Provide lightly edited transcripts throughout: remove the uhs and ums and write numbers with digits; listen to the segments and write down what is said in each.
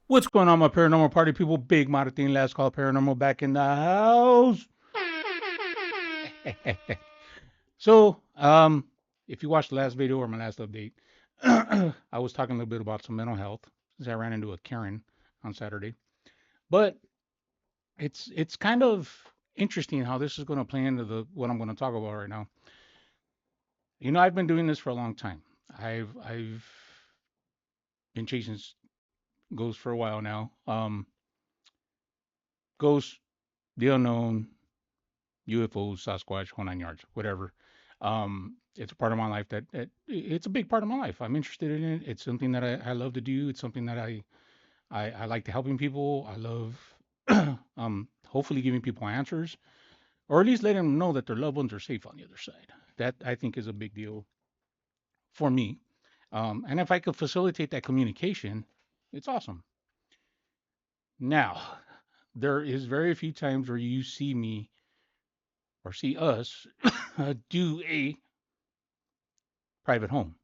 What's going on, my paranormal party people? Big Martin, last call paranormal back in the house. so, if you watched the last video or my last update, I was talking a little bit about some mental health since I ran into a Karen on Saturday. But it's kind of interesting how this is going to play into the what I'm going to talk about right now. I've been doing this for a long time. I've been chasing ghosts for a while now. Ghosts, the unknown, UFOs, Sasquatch, whole nine yards, whatever. It's a part of my life that it's a big part of my life. I'm interested in it. It's something that I love to do. It's something that I like to helping people. I love hopefully giving people answers, or at least letting them know that their loved ones are safe on the other side. That I think is a big deal for me. And if I could facilitate that communication, it's awesome. Now, there is very few times where you see me or see us do a private home.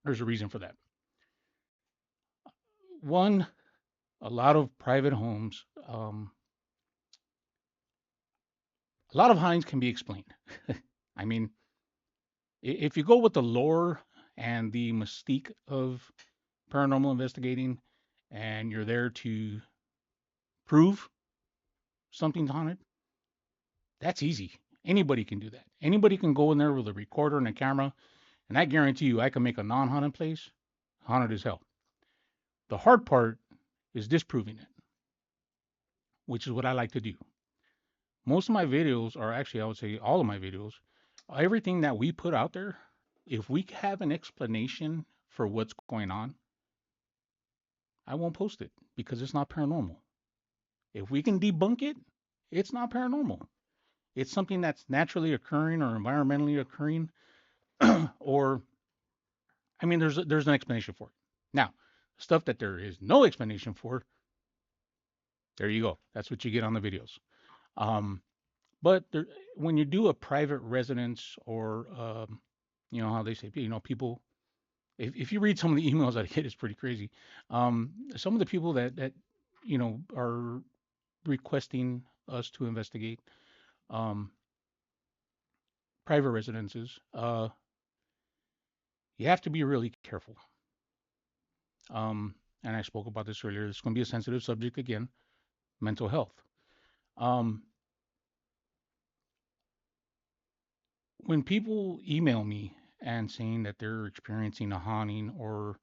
There's a reason for that. One, a lot of private homes, a lot of hinds can be explained. I mean, if you go with the lore and the mystique of paranormal investigating, and you're there to prove something's haunted, that's easy. Anybody can do that. Anybody can go in there with a recorder and a camera, and I guarantee you, I can make a non-haunted place haunted as hell. The hard part is disproving it, which is what I like to do. Most of my videos are actually, I would say all of my videos, everything that we put out there, if we have an explanation for what's going on, I won't post it because it's not paranormal. If we can debunk it, it's not paranormal. It's something that's naturally occurring or environmentally occurring, or I mean, there's an explanation for it. Now, stuff that there is no explanation for, there you go. That's what you get on the videos. Um, but there, when you do a private residence or how they say, people. If you read some of the emails I get, it's pretty crazy. Some of the people that are requesting us to investigate um, private residences, you have to be really careful. And I spoke about this earlier. It's going to be a sensitive subject again, mental health. Um, when people email me and saying that they're experiencing a haunting or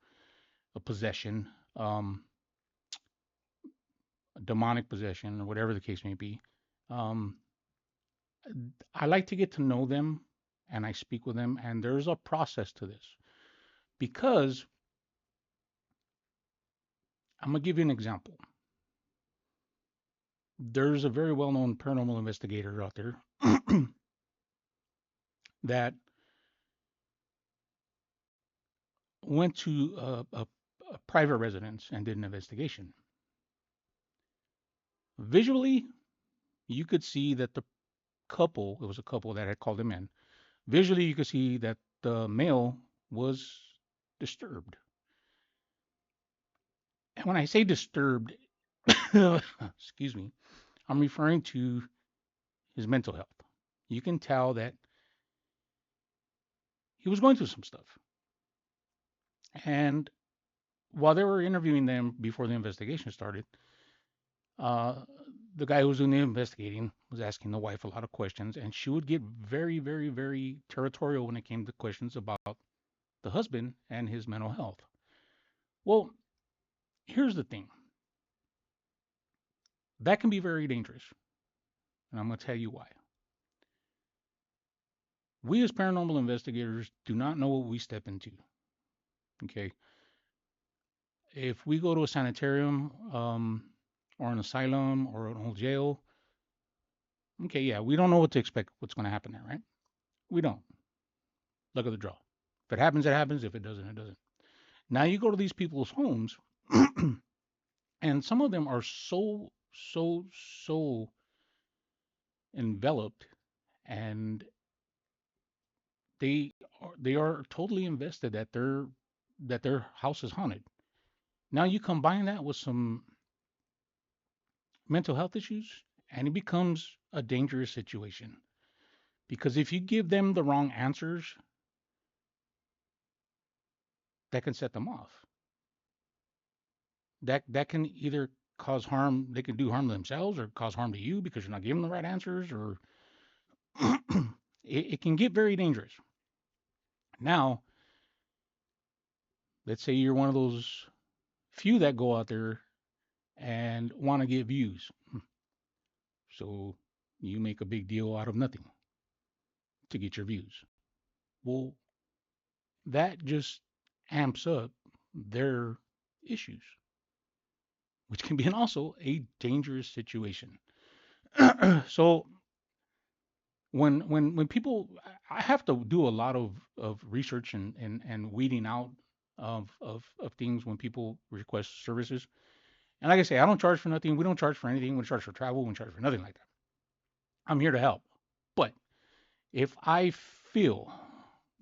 a possession, a demonic possession, or whatever the case may be, um, I like to get to know them and I speak with them, and there's a process to this because I'm gonna give you an example. There's a very well-known paranormal investigator out there that went to a private residence and did an investigation. Visually, you could see that the couple, it was a couple that had called him in. Visually, you could see that the male was disturbed. And when I say disturbed, excuse me, I'm referring to his mental health. You can tell that he was going through some stuff. And while they were interviewing them before the investigation started, uh, the guy who was doing the investigating was asking the wife a lot of questions, and she would get very, very, very territorial when it came to questions about the husband and his mental health. Well, here's the thing that can be very dangerous, and I'm going to tell you why. We as paranormal investigators do not know what we step into. Okay, if we go to a sanitarium or an asylum or an old jail, okay, yeah, we don't know what to expect, what's going to happen there, right? We don't. Look at the draw. If it happens, it happens. If it doesn't, it doesn't. Now you go to these people's homes, and some of them are so enveloped, and they they are totally invested that their house is haunted. Now you combine that with some mental health issues, and it becomes a dangerous situation. Because if you give them the wrong answers, that can set them off. That can either cause harm, they can do harm to themselves or cause harm to you because you're not giving them the right answers, or it can get very dangerous. Now, let's say you're one of those few that go out there and want to get views. So you make a big deal out of nothing to get your views. Well, that just amps up their issues, which can be also a dangerous situation. So when people, I have to do a lot of research and weeding out of things when people request services. And like I say, I don't charge for nothing. We don't charge for anything. We don't charge for travel. We don't charge for nothing like that. I'm here to help. But if I feel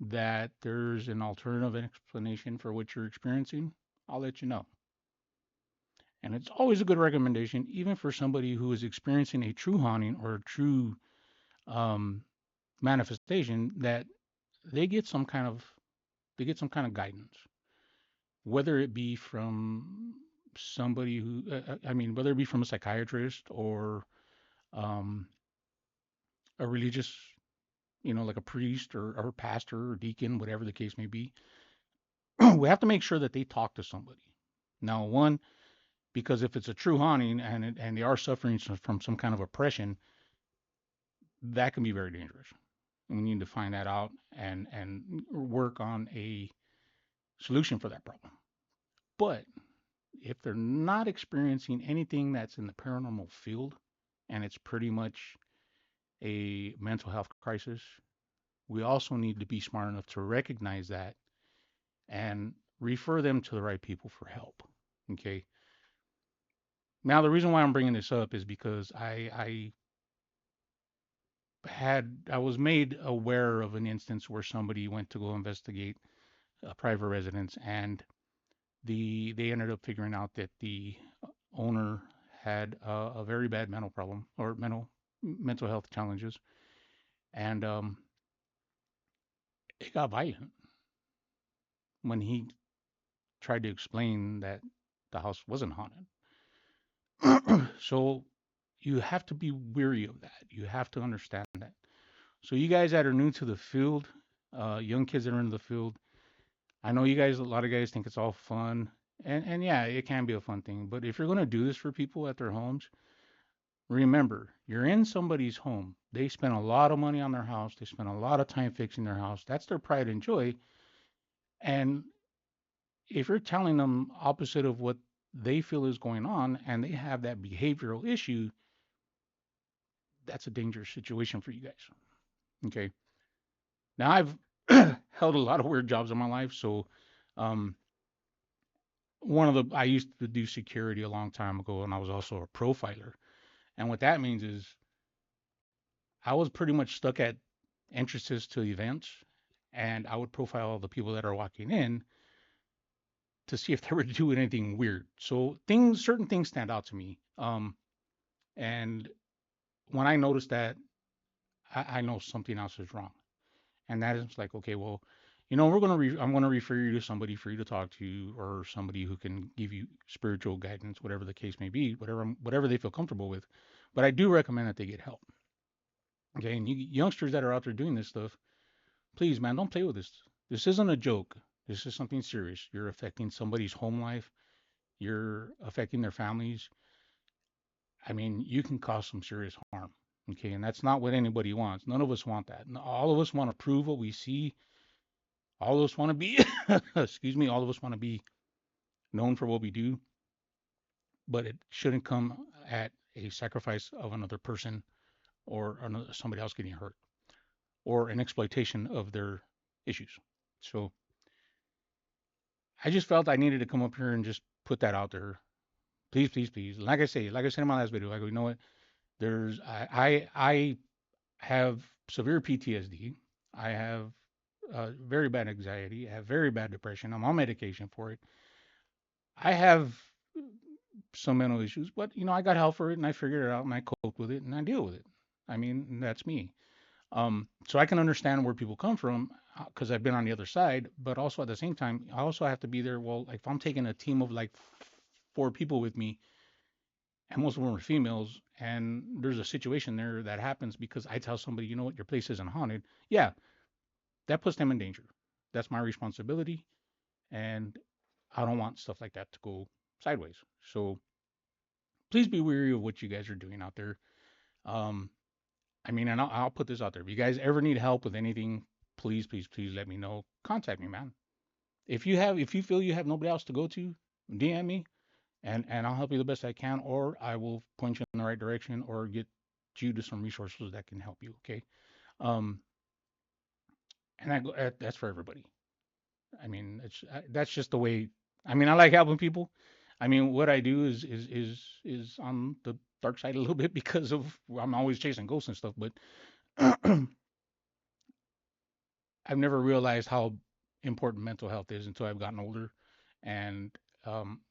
that there's an alternative explanation for what you're experiencing, I'll let you know. And it's always a good recommendation, even for somebody who is experiencing a true haunting or a true um, manifestation, that they get some kind of guidance, whether it be from somebody who, I mean, whether it be from a psychiatrist or um, a religious, like a priest or pastor or deacon, whatever the case may be. We have to make sure that they talk to somebody. Now, one, because if it's a true haunting and they are suffering from some kind of oppression, that can be very dangerous. And we need to find that out and work on a solution for that problem. But if they're not experiencing anything that's in the paranormal field and it's pretty much a mental health crisis, we also need to be smart enough to recognize that and refer them to the right people for help. Okay. Now, the reason why I'm bringing this up is because I was made aware of an instance where somebody went to go investigate a private residence, and they ended up figuring out that the owner had a very bad mental problem or mental health challenges, and it got violent when he tried to explain that the house wasn't haunted. So you have to be weary of that. You have to understand that. So you guys that are new to the field, young kids that are in the field, I know you guys, a lot of guys think it's all fun, and yeah, it can be a fun thing. But if you're gonna do this for people at their homes, remember you're in somebody's home. They spend a lot of money on their house. They spend a lot of time fixing their house. That's their pride and joy. And if you're telling them opposite of what they feel is going on, and they have that behavioral issue, that's a dangerous situation for you guys. Okay. Now I've held a lot of weird jobs in my life, so um, one of the I used to do security a long time ago, and I was also a profiler. And what that means is I was pretty much stuck at entrances to events, and I would profile all the people that are walking in to see if they were doing anything weird. So certain things stand out to me. And when I notice that, I know something else is wrong. And that is like, okay, well, I'm gonna refer you to somebody for you to talk to, or somebody who can give you spiritual guidance, whatever the case may be, whatever they feel comfortable with. But I do recommend that they get help. Okay, and you youngsters that are out there doing this stuff, please, man, don't play with this. This isn't a joke. This is something serious. You're affecting somebody's home life. You're affecting their families. I mean, you can cause some serious harm. Okay, and that's not what anybody wants. None of us want that. All of us want to prove what we see. All of us want to be, excuse me, all of us want to be known for what we do, but it shouldn't come at a sacrifice of another person or somebody else getting hurt or an exploitation of their issues. So I just felt I needed to come up here and just put that out there. Please, please, please. Like I said in my last video, I go, you know what? I have severe PTSD. I have very bad anxiety. I have very bad depression. I'm on medication for it. I have some mental issues, but I got help for it and I figured it out and I cope with it and I deal with it. I mean, that's me. So I can understand where people come from because I've been on the other side, but also at the same time, I also have to be there. Well, if I'm taking a team of like four people with me, and most of them are females, and there's a situation there that happens because I tell somebody, you know what, your place isn't haunted. Yeah, that puts them in danger. That's my responsibility, and I don't want stuff like that to go sideways. So please be wary of what you guys are doing out there. Um, I mean, and I'll put this out there. If you guys ever need help with anything, please, please, please let me know. Contact me, man. If you feel you have nobody else to go to, DM me, and I'll help you the best I can, or I will point you in the right direction, or get you to some resources that can help you. Okay. Um, and that's for everybody. I mean, that's just the way. I mean, I like helping people. I mean, what I do is on the dark side a little bit because of I'm always chasing ghosts and stuff. But I've never realized how important mental health is until I've gotten older, and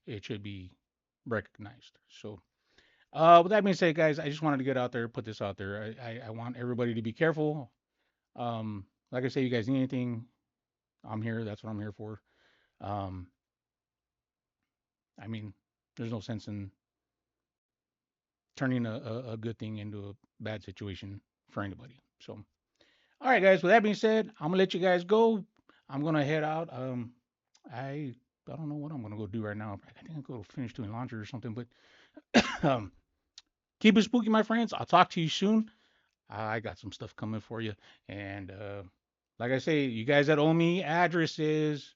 it should be recognized. So, with that being said, guys, I just wanted to get out there, put this out there. I want everybody to be careful. Like I say, you guys need anything, I'm here. That's what I'm here for. Um, I mean, there's no sense in turning a good thing into a bad situation for anybody. So, all right, guys. With that being said, I'm gonna let you guys go. I'm gonna head out. I I don't know what I'm gonna go do right now. I think I'll go finish doing laundry or something. But um, keep it spooky, my friends. I'll talk to you soon. I got some stuff coming for you. And like I say, you guys that owe me addresses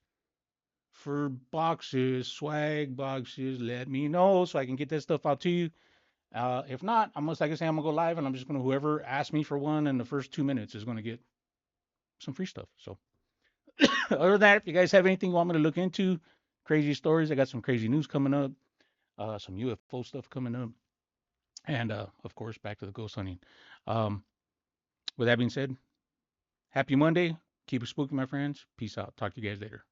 for boxes, swag boxes, let me know so I can get that stuff out to you. If not, I'm just like I say, I'm gonna go live and I'm just gonna whoever asks me for one in the first 2 minutes is gonna get some free stuff. So other than that, if you guys have anything you want me to look into, crazy stories, I got some crazy news coming up, some UFO stuff coming up, and of course back to the ghost hunting. Um, with that being said, happy Monday. Keep it spooky, my friends. Peace out. Talk to you guys later.